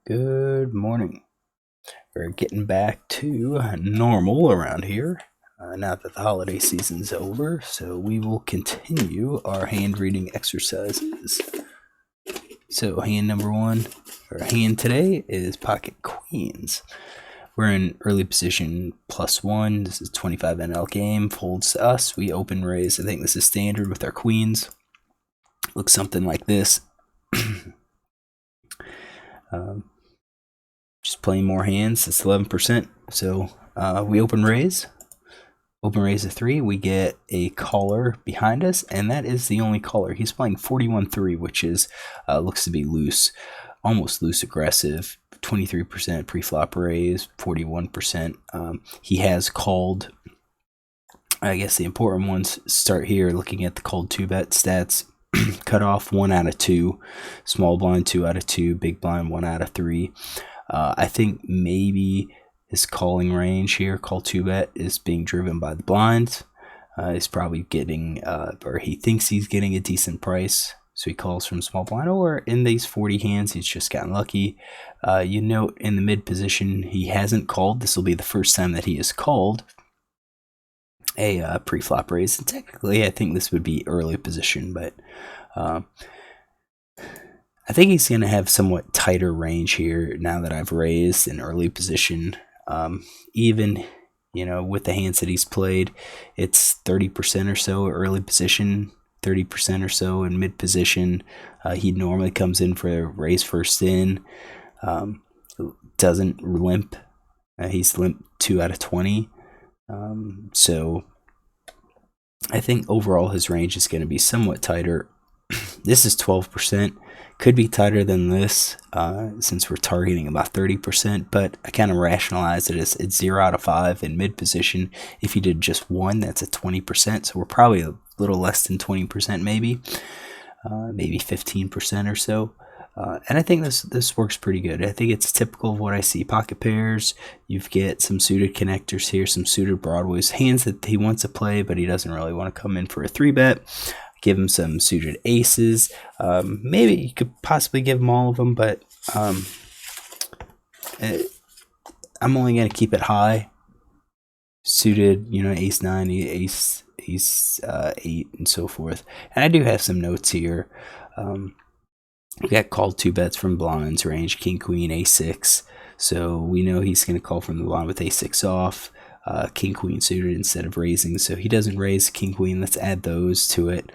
Good morning. We're getting back to normal around here now that the holiday season's over, so we will continue our hand reading exercises. So, hand number one, or hand today, is pocket queens. We're in early position +1. This is 25 NL game. Folds to us. We open raise. I think this is standard with our queens. Looks something like this. Just playing more hands. It's 11%. So we open raise. Open raise a 3. We get a caller behind us, and that is the only caller. He's playing 41-3, which is looks to be loose, almost loose aggressive. 23% pre-flop raise, 41%. He has called. I guess the important ones start here. Looking at the called 2-bet stats. Cut off 1 out of 2, small blind 2 out of 2, big blind 1 out of 3. I think maybe his calling range here, call 2-bet, is being driven by the blinds. He's probably getting, or he thinks he's getting a decent price, so he calls from small blind. Or in these 40 hands, he's just gotten lucky. You note in the mid position, he hasn't called. This will be the first time that he has called a pre-flop raise. And technically, I think this would be early position, but I think he's going to have somewhat tighter range here now that I've raised in early position. Even, with the hands that he's played, it's 30% or so early position, 30% or so in mid position. He normally comes in for a raise first in, doesn't limp. He's limped 2 out of 20. So I think overall his range is going to be somewhat tighter. This is 12%. Could be tighter than this since we're targeting about 30%, but I kind of rationalize it as it's 0 out of 5 in mid position. If you did just 1, that's a 20%, so we're probably a little less than 20% maybe 15% or so. And I think this works pretty good. I think it's typical of what I see. Pocket pairs, you get some suited connectors here, some suited broadways, hands that he wants to play, but he doesn't really want to come in for a 3-bet. Give him some suited aces. Maybe you could possibly give him all of them, but I'm only going to keep it high. Suited, ace 9, ace 8, and so forth. And I do have some notes here. We got called 2-bets from blinds range, king, queen, a6. So we know he's going to call from the blind with a6 off, king, queen suited instead of raising. So he doesn't raise king, queen. Let's add those to it.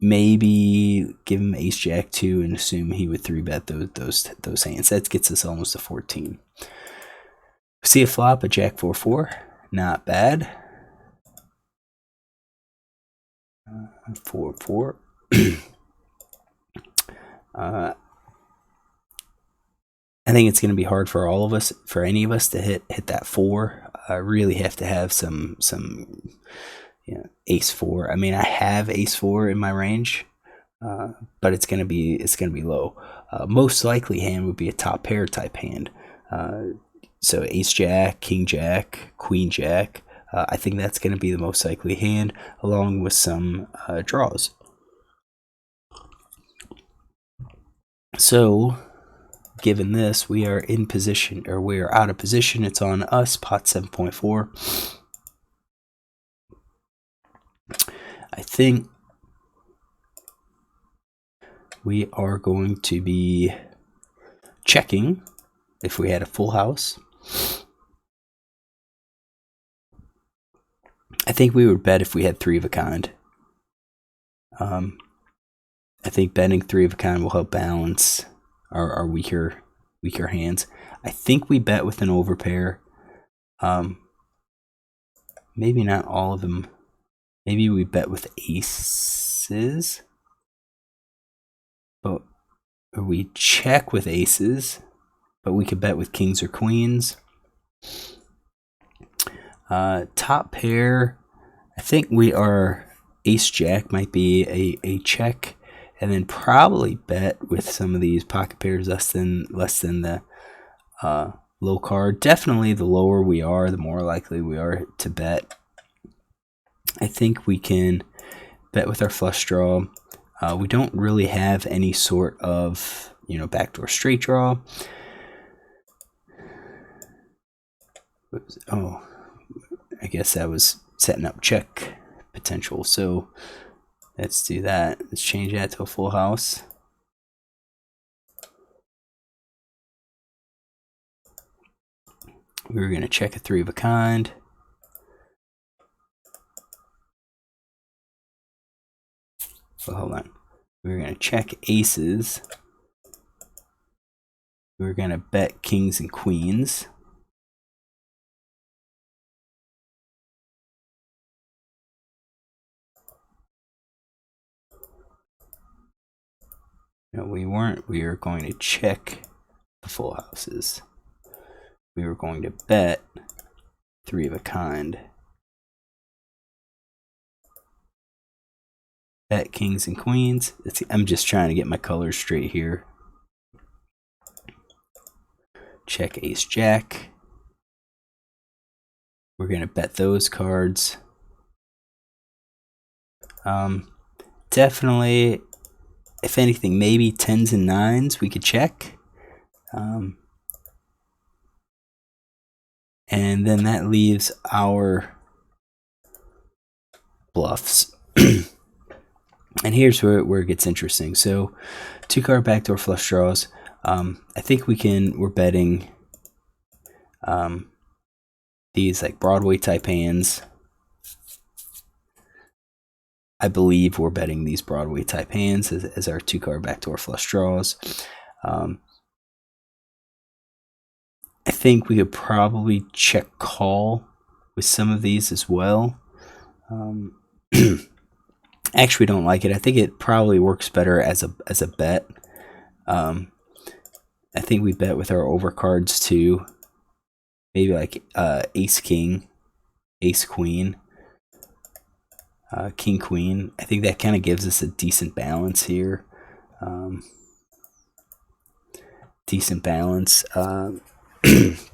Maybe give him ace, jack 2 and assume he would 3-bet those hands. That gets us almost to 14. See a flop, a jack 4-4. Not bad. 4-4. I think it's going to be hard for all of us, for any of us, to hit that 4. I really have to have some ace 4. I mean, I have ace 4 in my range, but it's gonna be low. Most likely hand would be a top pair type hand. So ace jack, king jack, queen jack. I think that's gonna be the most likely hand, along with some draws. So, given this, we are in position, or we are out of position. It's on us, pot 7.4. I think we are going to be checking if we had a full house. I think we would bet if we had 3 of a kind. I think betting 3 of a kind will help balance our weaker hands. I think we bet with an overpair. Maybe not all of them. Maybe we bet with aces. Or we check with aces, but we could bet with kings or queens. Top pair, I think we are ace jack might be a check, and then probably bet with some of these pocket pairs less than the low card. Definitely the lower we are, the more likely we are to bet. I think we can bet with our flush draw. We don't really have any sort of backdoor straight draw. Oops. Oh, I guess that was setting up check potential. So let's do that. Let's change that to a full house. We were going to check a 3 of a kind. Oh, hold on. We were going to check aces. We were going to bet kings and queens. No, we weren't. We were going to check the full houses. We were going to bet 3 of a kind. Bet kings and queens. I'm just trying to get my colors straight here. Check ace jack. We're going to bet those cards. Definitely, if anything, maybe 10s and 9s we could check. And then that leaves our bluffs. And here's where it gets interesting. So 2-card backdoor flush draws. I think we're betting these like Broadway type hands. I believe we're betting these Broadway type hands as our 2-card backdoor flush draws. I think we could probably check call with some of these as well. Actually, don't like it. I think it probably works better as a bet. I think we bet with our overcards too. Maybe like ace king, ace queen, king queen. I think that kind of gives us a decent balance here. Decent balance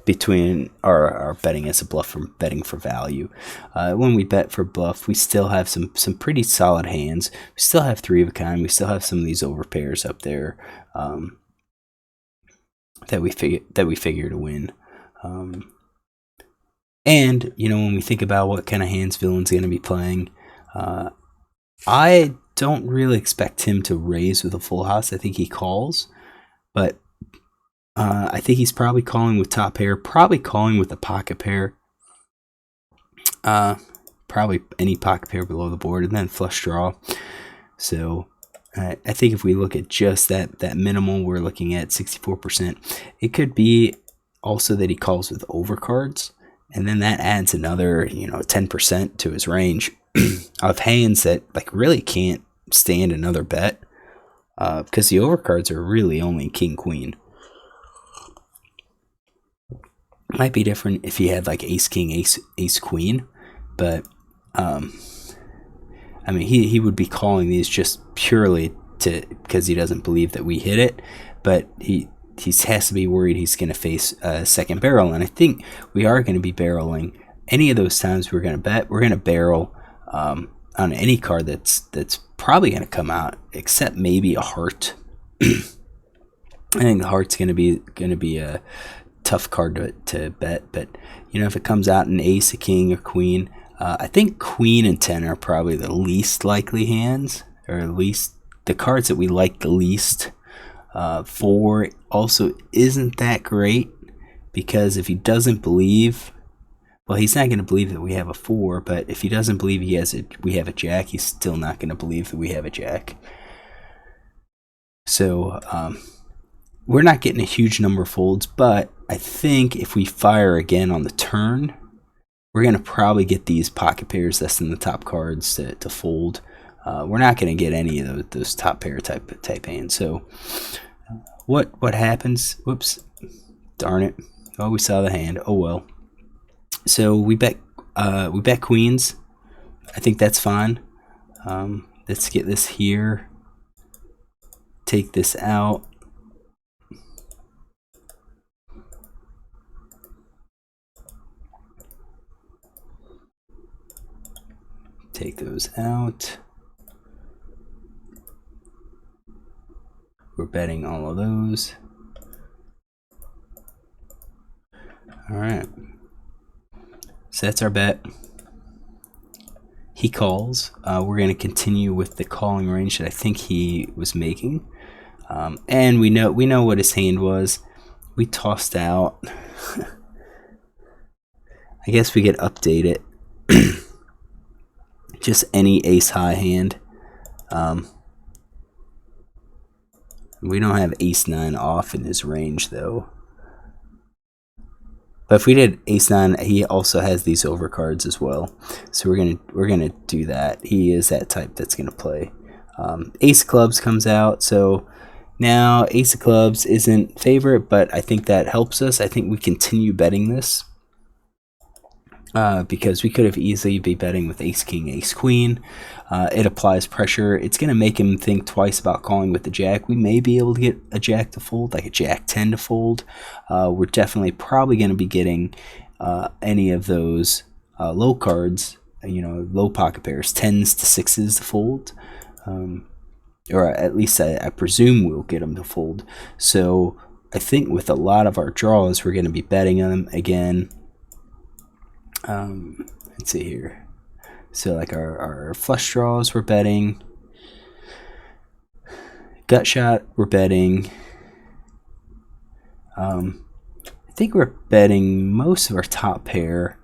between our betting as a bluff from betting for value. When we bet for bluff, we still have some pretty solid hands. We still have 3 of a kind. We still have some of these overpairs up there that we figure to win. And when we think about what kind of hands Villain's going to be playing, I don't really expect him to raise with a full house. I think he calls, but I think he's probably calling with top pair, probably calling with a pocket pair, probably any pocket pair below the board, and then flush draw. So I think if we look at just that minimal, we're looking at 64%. It could be also that he calls with overcards, and then that adds another 10% to his range of hands that like really can't stand another bet because the overcards are really only king queen. Might be different if he had like ace king, ace queen, but I mean he would be calling these just purely because he doesn't believe that we hit it, but he has to be worried he's going to face a second barrel, and I think we are going to be barreling. Any of those times we're going to bet, we're going to barrel on any card that's probably going to come out, except maybe a heart. I think the heart's going to be a tough card to bet, but if it comes out an ace, a king, or queen, I think queen and 10 are probably the least likely hands, or at least the cards that we like the least. 4 also isn't that great, because if he doesn't believe, well, he's not going to believe that we have a 4, but if he doesn't believe we have a jack, he's still not going to believe that we have a jack. So we're not getting a huge number of folds, but I think if we fire again on the turn, we're going to probably get these pocket pairs less than the top cards to fold. We're not going to get any of those top pair type hands. So what happens? Whoops, darn it! Oh, we saw the hand. Oh well. So we bet queens. I think that's fine. Let's get this here. Take this out. Take those out. we're betting all of those. All right, so that's our bet. He calls. We're going to continue with the calling range that I think he was making, and we know what his hand was. We tossed out. I guess we could update it. Just any ace high hand. We don't have ace 9 off in his range though. But if we did ace 9, he also has these overcards as well. So we're gonna do that. He is that type that's gonna play. Ace of clubs comes out, so now ace of clubs isn't favorite, but I think that helps us. I think we continue betting this. Because we could have easily be betting with ace king, ace queen. It applies pressure. It's going to make him think twice about calling with the jack. We may be able to get a jack to fold, like a jack 10 to fold. We're definitely probably going to be getting any of those low cards, low pocket pairs, 10s to 6s to fold. Or at least I presume we'll get them to fold. So I think with a lot of our draws, we're going to be betting on them again. Let's see here. So like our flush draws we're betting. Gut shot we're betting. I think we're betting most of our top pair,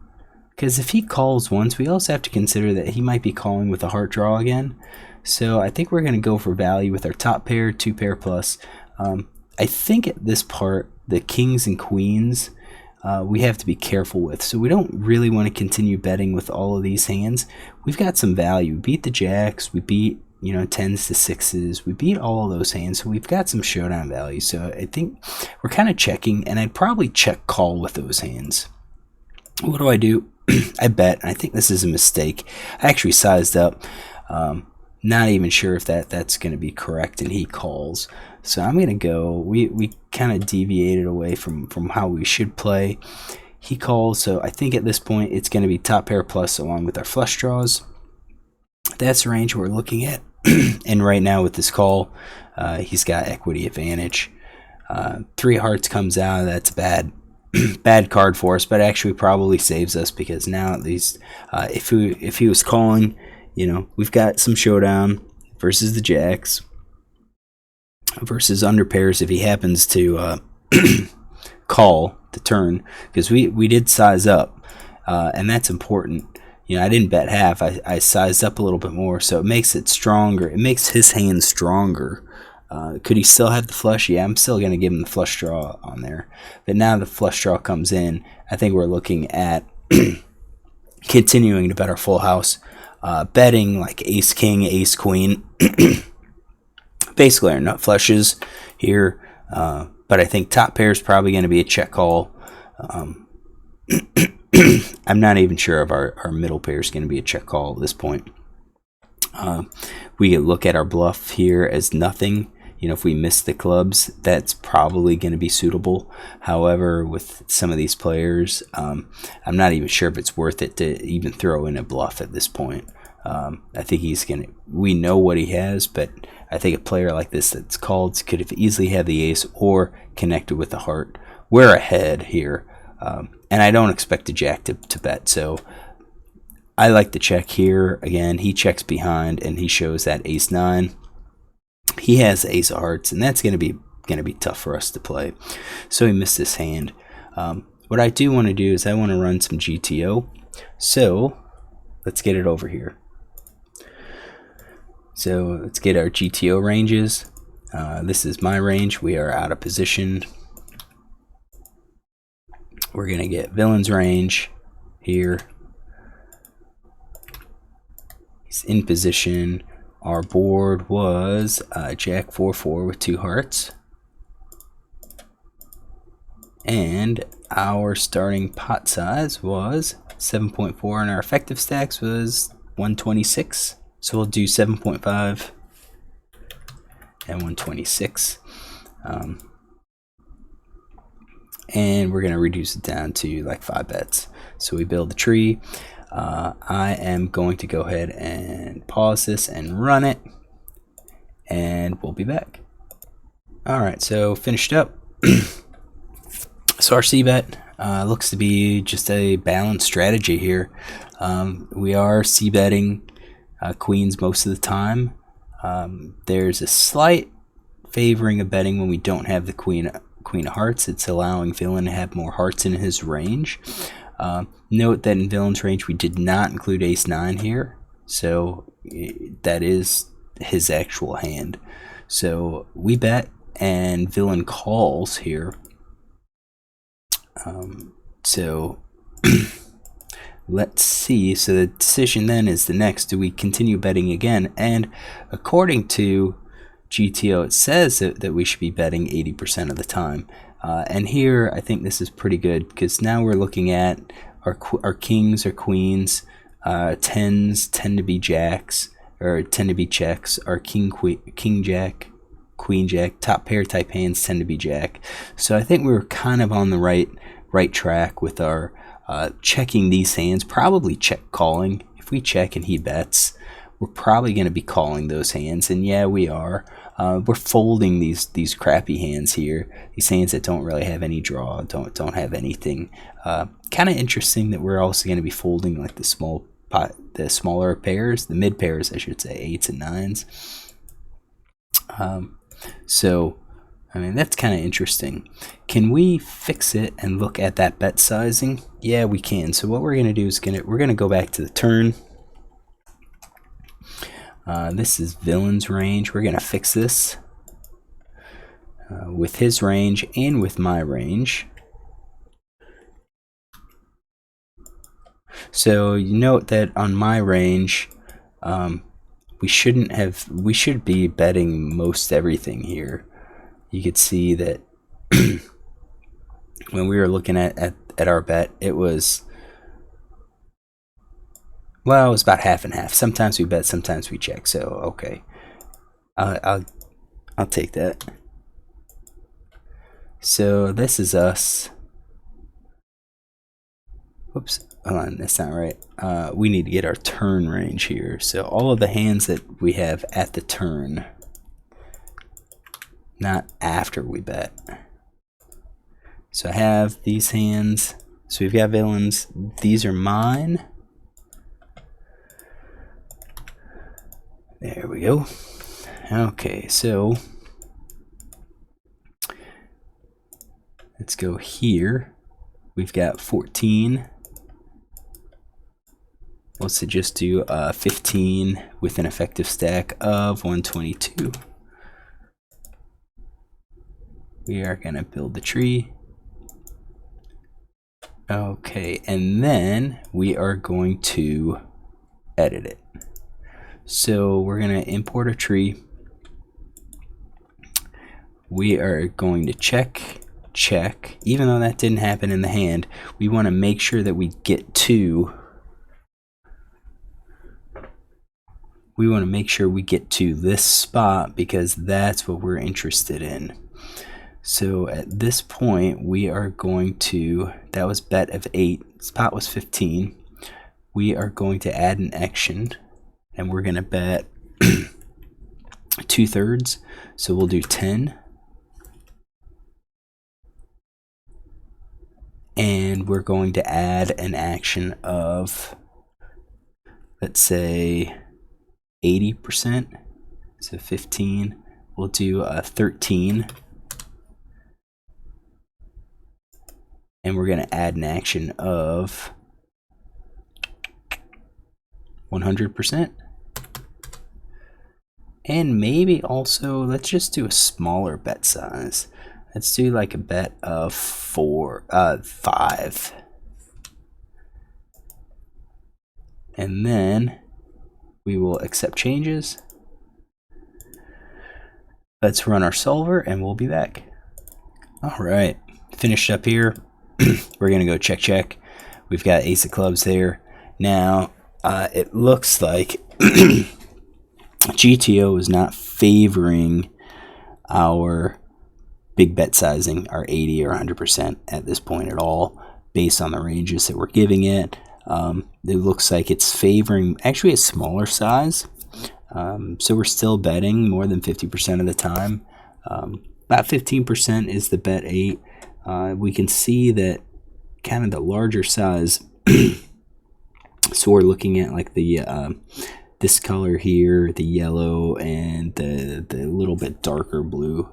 because if he calls once, we also have to consider that he might be calling with a heart draw again. So I think we're going to go for value with our top pair, 2 pair plus. I think at this part, the kings and queens we have to be careful with. So we don't really want to continue betting with all of these hands. We've got some value. We beat the jacks. We beat 10s to 6s. We beat all of those hands. So we've got some showdown value. So I think we're kind of checking, and I'd probably check call with those hands. What do? I bet. I think this is a mistake. I actually sized up. Not even sure if that's going to be correct, and he calls. So I'm going to go, we kind of deviated away from how we should play. He calls, so I think at this point it's going to be top pair plus along with our flush draws. That's the range we're looking at. And right now with this call, he's got equity advantage. 3 hearts comes out. That's bad. Bad card for us, but actually probably saves us, because now at least if he was calling, we've got some showdown versus the jacks, versus under pairs if he happens to call the turn, because we did size up, and that's important. I didn't bet half. I sized up a little bit more, so it makes it stronger. It makes his hand stronger. Could he still have the flush? Yeah, I'm still going to give him the flush draw on there. But now the flush draw comes in, I think we're looking at continuing to bet our full house. Betting like ace king, ace queen. Basically our nut flushes here. But I think top pair is probably going to be a check call. I'm not even sure if our middle pair is going to be a check call at this point. We can look at our bluff here as nothing. If we miss the clubs, that's probably going to be suitable. However, with some of these players, I'm not even sure if it's worth it to even throw in a bluff at this point. I think we know what he has, but I think a player like this that's called could have easily had the ace or connected with the heart. We're ahead here, and I don't expect the jack to bet, so I like to check here. Again, he checks behind, and he shows that ace 9. He has ace of hearts, and that's going to be tough for us to play. So he missed this hand. What I do want to do is I want to run some GTO. So let's get it over here. So let's get our GTO ranges. This is my range. We are out of position. We're going to get villain's range here. He's in position. Our board was Jack 4-4 with 2 hearts. And our starting pot size was 7.4, and our effective stacks was 126. So we'll do 7.5 and 126. And we're going to reduce it down to like 5 bets. So we build the tree. I am going to go ahead and pause this and run it, and we'll be back. All right, so finished up. So our c-bet looks to be just a balanced strategy here. We are c-betting queens most of the time. There's a slight favoring of betting when we don't have the queen of hearts. It's allowing villain to have more hearts in his range. Note that in villain's range we did not include ace-9 here, so that is his actual hand. So we bet and villain calls here. So let's see. So the decision then is the next: do we continue betting again? And according to GTO, it says that we should be betting 80% of the time. And here I think this is pretty good, because now we're looking at our kings or queens. Tens tend to be jacks, or tend to be checks. Our king jack, queen jack, top pair type hands tend to be jack. So I think we were kind of on the right track with our checking these hands, probably check calling. If we check and he bets, we're probably going to be calling those hands, and yeah, we are. We're folding these crappy hands here, these hands that don't really have any draw, don't have anything. Kind of interesting that we're also going to be folding like the smaller pairs, the mid pairs, I should say, 8s and 9s. So I mean, that's kind of interesting. Can we fix it and look at that bet sizing? Yeah, we can. So what we're going to do is we're going to go back to the turn. This is villain's range. We're going to fix this with his range and with my range. So you note that on my range, we should be betting most everything here. You could see that when we were looking at our bet, it was, well, it was about half and half. Sometimes we bet, sometimes we check. So okay, I'll take that. So this is us. Whoops, hold on, that's not right. We need to get our turn range here. So all of the hands that we have at the turn, not after we bet. So I have these hands. So we've got villains. These are mine. There we go. Okay, so let's go here. We've got 14. Let's just do 15 with an effective stack of 122. We are going to build the tree. Okay, and then we are going to edit it. So we're going to import a tree. We are going to check, even though that didn't happen in the hand. We want to make sure that we get to this spot, because that's what we're interested in. So at this point, we are going to, that was bet of 8, spot was 15. We are going to add an action, and we're going to bet 2/3. So we'll do 10. And we're going to add an action of, let's say, 80%. So 15. We'll do 13. And we're going to add an action of 100%. And maybe also, let's just do a smaller bet size. Let's do like a bet of 5. And then we will accept changes. Let's run our solver and we'll be back. All right, finished up here. We're gonna go check. We've got ace of clubs there. Now it looks like GTO is not favoring our big bet sizing, our 80 or 100% at this point at all, based on the ranges that we're giving it. It looks like it's favoring actually a smaller size. So we're still betting more than 50% of the time. about 15% is the bet 8. We can see that kind of the larger size. So we're looking at like the this color here, the yellow, and the little bit darker blue.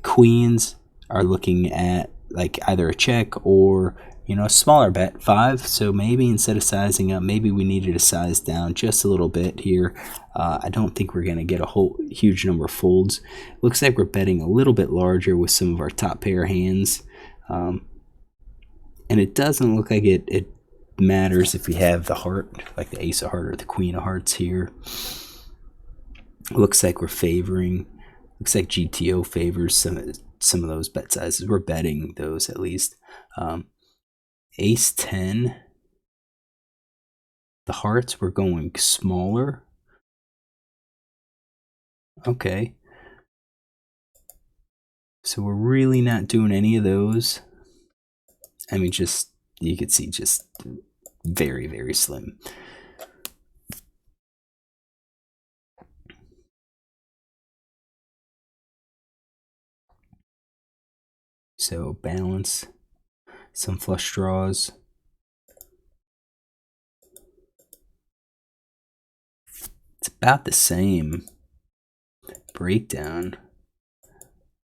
Queens are looking at like either a check or a smaller bet, 5. So maybe instead of sizing up, maybe we needed to size down just a little bit here. I don't think we're going to get a whole huge number of folds. Looks like we're betting a little bit larger with some of our top pair hands. And it doesn't look like it matters if we have the heart, like the ace of heart or the queen of hearts here. Looks like we're favoring. Looks like GTO favors some of those bet sizes. We're betting those at least. Ace 10. The hearts we're going smaller. Okay. So we're really not doing any of those. I mean, just you could see just very, very slim. So balance, some flush draws. It's about the same breakdown.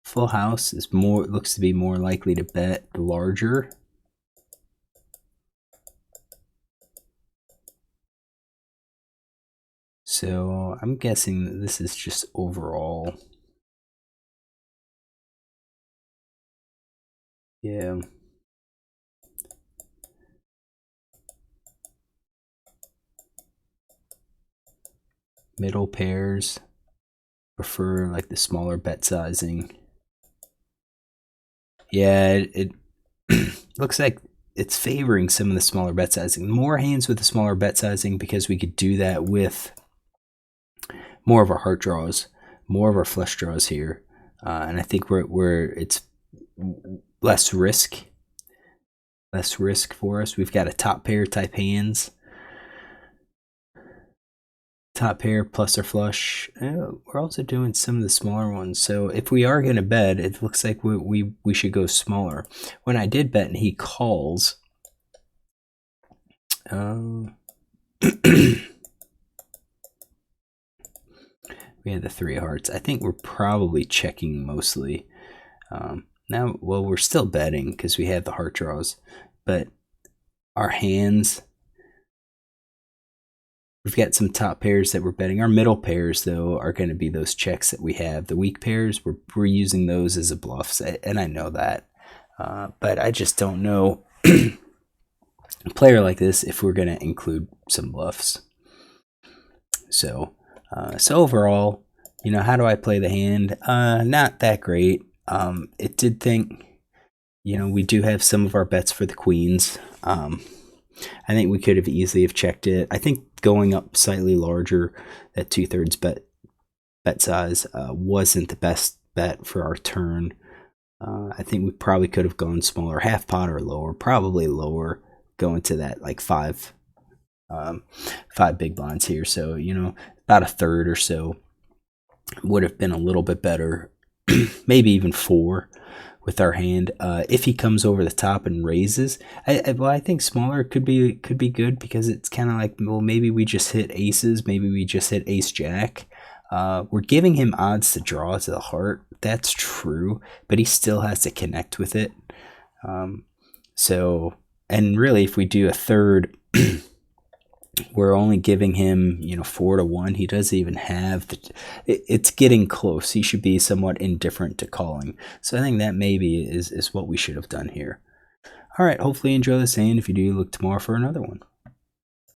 Full house is looks to be more likely to bet larger. So I'm guessing that this is just overall. Yeah. Middle pairs prefer like the smaller bet sizing. Yeah, it looks like it's favoring some of the smaller bet sizing. More hands with the smaller bet sizing because we could do that with more of our heart draws, more of our flush draws here, and I think it's less risk for us. We've got a top pair type hands. Top pair plus our flush. We're also doing some of the smaller ones. So if we are going to bet, it looks like we should go smaller. When I did bet and he calls, we had the 3 of hearts. I think we're probably checking mostly. Now, well, we're still betting because we have the heart draws, but our hands. We've got some top pairs that we're betting. Our middle pairs, though, are going to be those checks that we have. The weak pairs, we're using those as a bluffs, and I know that. But I just don't know a player like this if we're going to include some bluffs. So overall, how do I play the hand? Not that great. It did think, we do have some of our bets for the queens. I think we could have easily have checked it. I think going up slightly larger, that 2/3 bet size, wasn't the best bet for our turn. I think we probably could have gone smaller, half pot or lower, probably lower, going to that like 5 big blinds here. So about 1/3 or so would have been a little bit better, maybe even 4. With our hand, if he comes over the top and raises, I think smaller could be good because it's kind of like, well, maybe we just hit aces, maybe we just hit ace jack. We're giving him odds to draw to the heart. That's true, but he still has to connect with it. So, and really, if we do a 3rd, we're only giving him 4-1. He doesn't even have it's getting close. He should be somewhat indifferent to calling. So I think that maybe is what we should have done here. All right, hopefully you enjoy this hand. If you do, look tomorrow for another one.